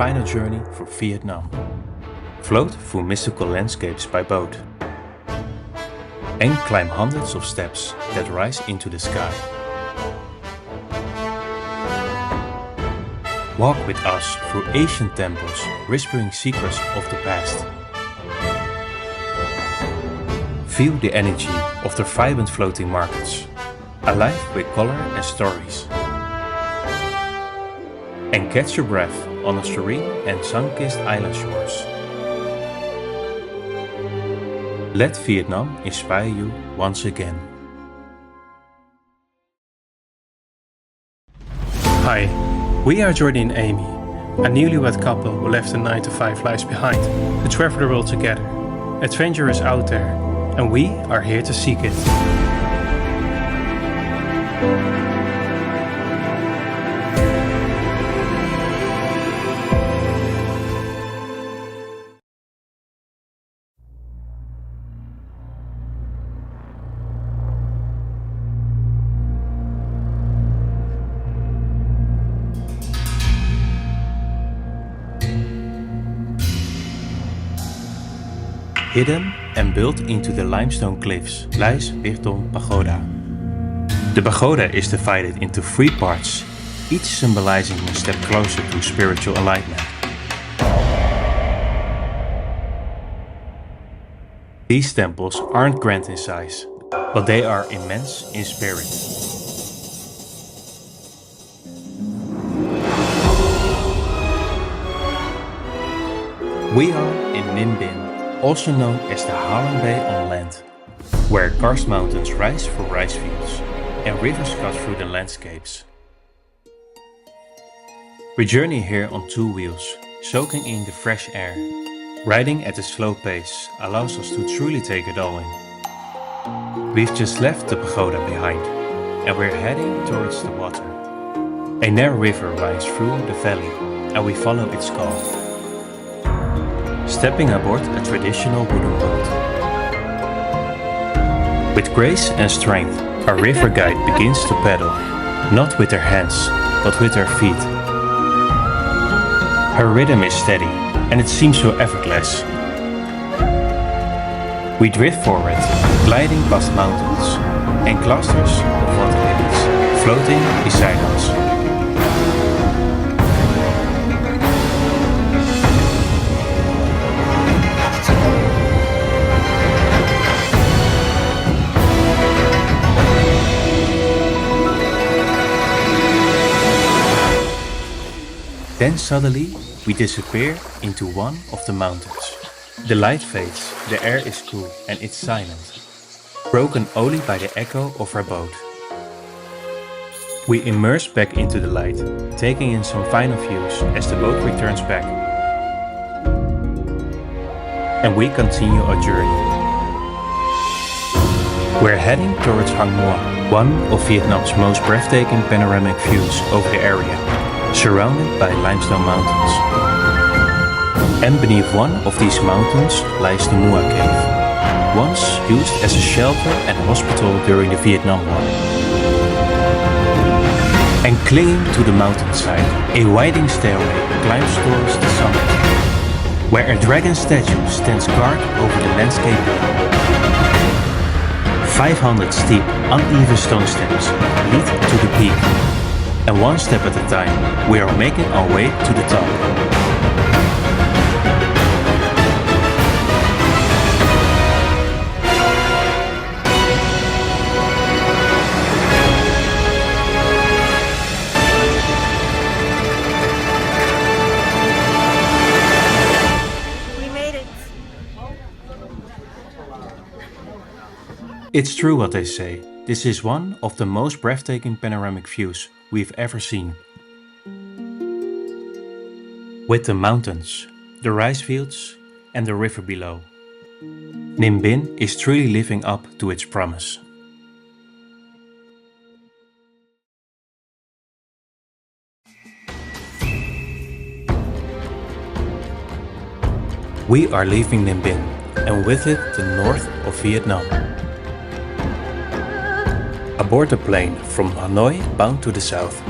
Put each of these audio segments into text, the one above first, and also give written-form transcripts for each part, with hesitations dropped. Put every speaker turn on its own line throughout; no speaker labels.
final journey for Vietnam. Float through mystical landscapes by boat. And climb hundreds of steps that rise into the sky. Walk with us through ancient temples, whispering secrets of the past. Feel the energy of the vibrant floating markets, alive with color and stories. And catch your breath on the serene and sun-kissed island shores. Let Vietnam inspire you once again.
Hi, we are Jordy and Amy, a newlywed couple who left their 9-to-5 lives behind to travel the world together. Adventure is out there, and we are here to seek it.
Hidden and built into the limestone cliffs lies Mekong Pagoda. The pagoda is divided into 3 parts, each symbolizing a step closer to spiritual enlightenment. These temples aren't grand in size, but they are immense in spirit. We are in Ninh Binh, also known as the Halong Bay on land, where karst mountains rise from rice fields and rivers cut through the landscapes. We journey here on 2 wheels, soaking in the fresh air. Riding at a slow pace allows us to truly take it all in. We've just left the pagoda behind, and we're heading towards the water. A narrow river runs through the valley, and we follow its call. Stepping aboard a traditional wooden boat. With grace and strength, our river guide begins to paddle, not with her hands, but with her feet. Her rhythm is steady, and it seems so effortless. We drift forward, gliding past mountains and clusters of water lilies floating beside us. Then suddenly, we disappear into one of the mountains. The light fades, the air is cool, and it's silent, broken only by the echo of our boat. We immerse back into the light, taking in some final views as the boat returns back. And we continue our journey. We're heading towards Hang Moi, one of Vietnam's most breathtaking panoramic views over the area, surrounded by limestone mountains. And beneath one of these mountains lies the Mua Cave, once used as a shelter and hospital during the Vietnam War. And clinging to the mountainside, a winding stairway climbs towards the summit, where a dragon statue stands guard over the landscape below. 500 steep, uneven stone steps lead to the peak. And one step at a time, we are making our way to the top.
We made it.
It's true what they say. This is one of the most breathtaking panoramic views we've ever seen. With the mountains, the rice fields and the river below, Ninh Binh is truly living up to its promise. We are leaving Ninh Binh, and with it the north of Vietnam. Aboard a plane from Hanoi bound to the south.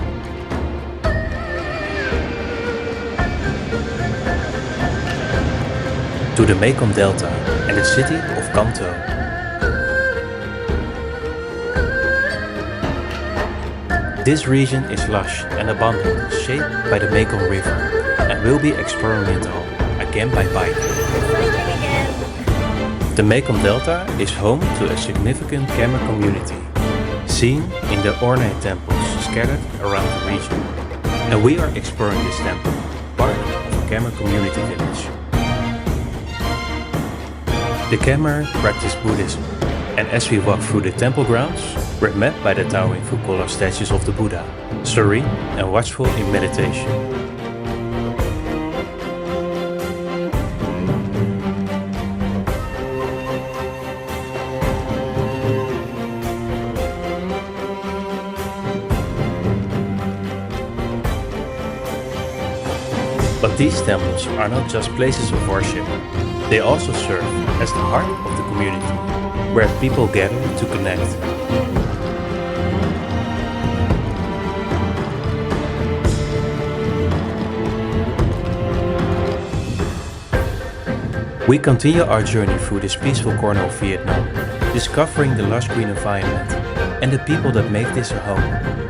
to the Mekong Delta and the city of Can Tho. This region is lush and abundant, shaped by the Mekong River, and will be experimental again by bike. The Mekong Delta is home to a significant Khmer community, seen in the ornate temples scattered around the region. And we are exploring this temple, part of a Khmer community village. The Khmer practice Buddhism, and as we walk through the temple grounds, we're met by the towering Phu Quoc statues of the Buddha, serene and watchful in meditation. But these temples are not just places of worship, they also serve as the heart of the community, where people gather to connect. We continue our journey through this peaceful corner of Vietnam, discovering the lush green environment and the people that make this a home.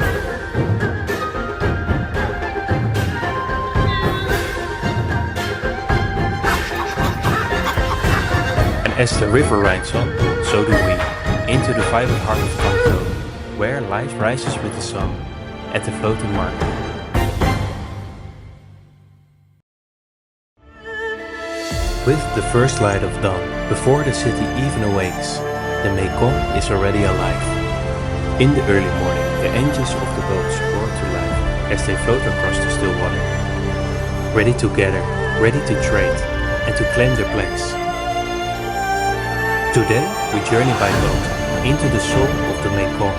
As the river rides on, so do we, into the vibrant heart of Can Tho, where life rises with the sun, at the floating market. With the first light of dawn, before the city even awakes, the Mekong is already alive. In the early morning, the engines of the boats roar to life as they float across the still water, ready to gather, ready to trade, and to claim their place. Today, we journey by boat into the soul of the Mekong,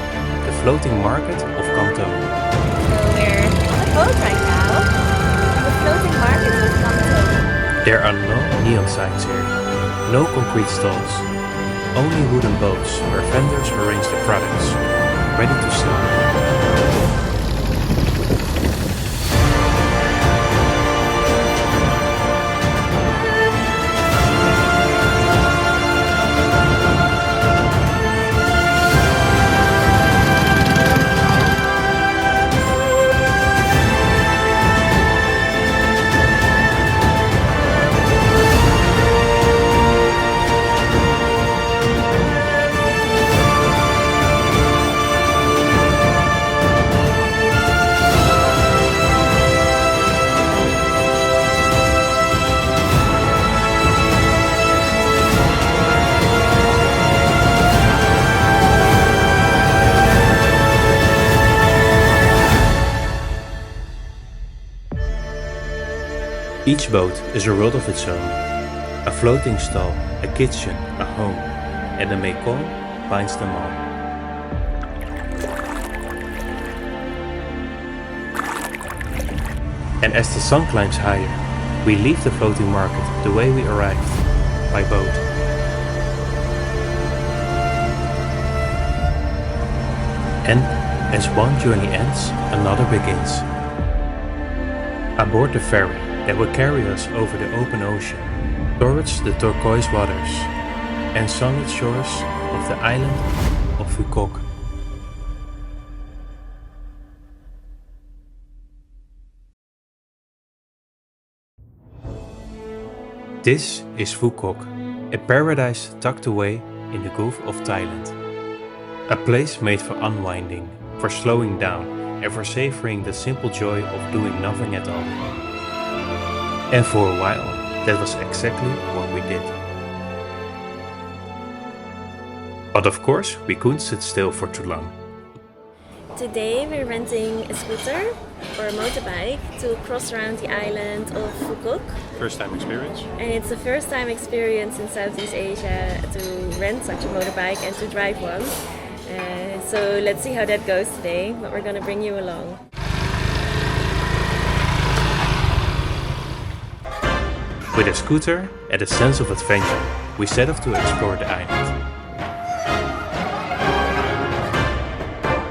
the floating market of Can Tho.
So we're on a boat right now, the floating market of Can Tho.
There are no neon signs here, no concrete stalls, only wooden boats where vendors arrange their products, ready to sell. Each boat is a world of its own. A floating stall, a kitchen, a home, and the Mekong binds them all. And as the sun climbs higher, we leave the floating market the way we arrived, by boat. And as one journey ends, another begins. Aboard the ferry that will carry us over the open ocean, towards the turquoise waters and sunlit shores of the island of Phu Quoc. This is Phu Quoc, a paradise tucked away in the Gulf of Thailand. A place made for unwinding, for slowing down, and for savoring the simple joy of doing nothing at all. And for a while, that was exactly what we did. But of course, we couldn't sit still for too long.
Today we're renting a scooter or a motorbike to cross around the island of Phu Quoc.
First time experience?
And it's the first time experience in Southeast Asia to rent such a motorbike and to drive one. So let's see how that goes today, but we're gonna bring you along.
With a scooter and a sense of adventure, we set off to explore the island.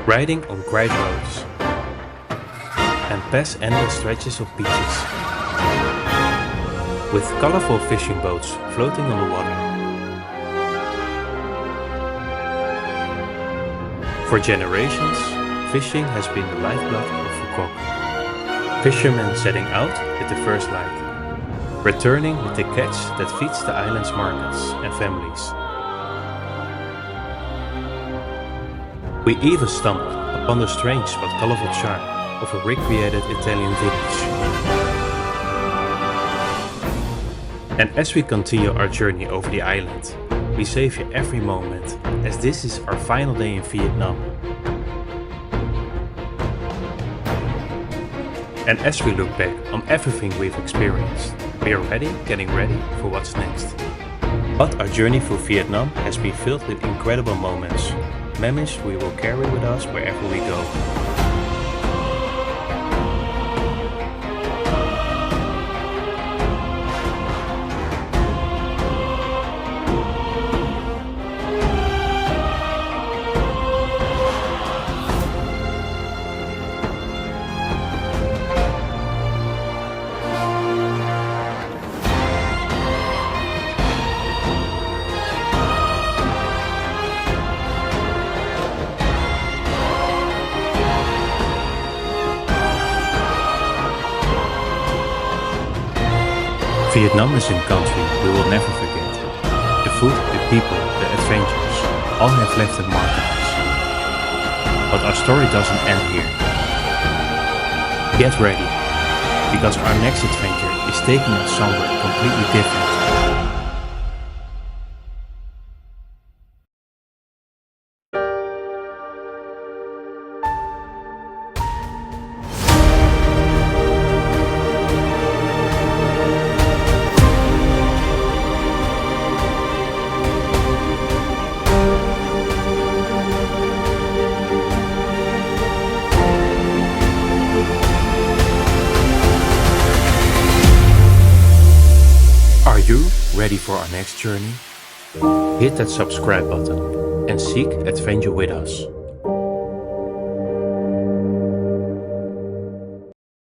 Riding on quiet roads and past endless stretches of beaches. with colorful fishing boats floating on the water. For generations, fishing has been the lifeblood of Phu Quoc. Fishermen setting out with the first light, returning with the catch that feeds the island's markets and families. We even stumbled upon the strange but colorful charm of a recreated Italian village. And as we continue our journey over the island, we savor every moment, as this is our final day in Vietnam. And as we look back on everything we've experienced, we are getting ready for what's next. But our journey through Vietnam has been filled with incredible moments, memories we will carry with us wherever we go. Vietnam is a country we will never forget. The food, the people, the adventures, all have left a mark on us. But our story doesn't end here. Get ready, because our next adventure is taking us somewhere completely different. Ready for our next journey? Hit that subscribe button and seek adventure with us.